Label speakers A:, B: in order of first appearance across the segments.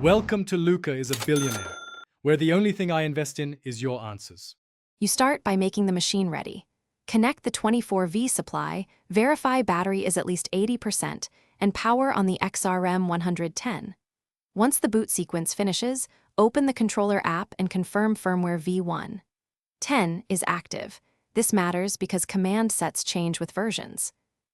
A: Welcome to Luca is a Billionaire, where the only thing I invest in is your answers.
B: You start by making the machine ready. Connect the 24V supply, verify battery is at least 80%, and power on the XRM 110. Once the boot sequence finishes, open the controller app and confirm firmware V1. 10 is active. This matters because command sets change with versions.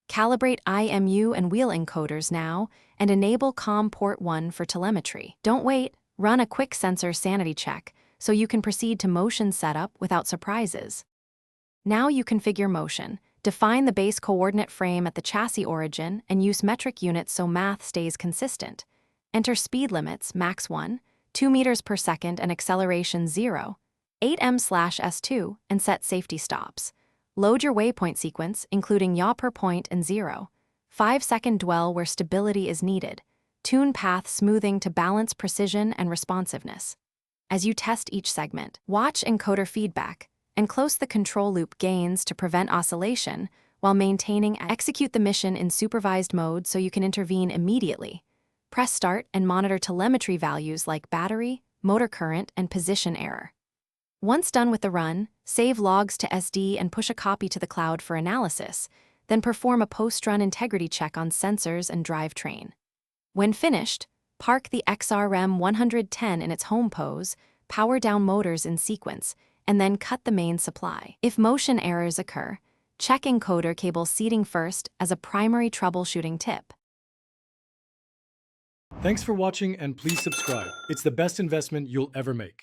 B: Calibrate IMU and wheel encoders now, and enable COM port 1 for telemetry. Don't wait, run a quick sensor sanity check so you can proceed to motion setup without surprises. Now you configure motion, define the base coordinate frame at the chassis origin, and use metric units so math stays consistent. Enter speed limits, max 1, 2 meters per second and acceleration 0, 8m/s2, and set safety stops. Load your waypoint sequence, including yaw per point and 0. 5-second dwell where stability is needed. Tune path smoothing to balance precision and responsiveness. As you test each segment, watch encoder feedback, and close the control loop gains to prevent oscillation while maintaining. Execute the mission in supervised mode so you can intervene immediately. Press start and monitor telemetry values like battery, motor current, and position error. Once done with the run, save logs to SD and push a copy to the cloud for analysis, then perform a post-run integrity check on sensors and drivetrain. When finished, park the XRM 110 in its home pose, power down motors in sequence, and then cut the main supply. If motion errors occur, check encoder cable seating first as a primary troubleshooting tip.
A: Thanks for watching and please subscribe. It's the best investment you'll ever make.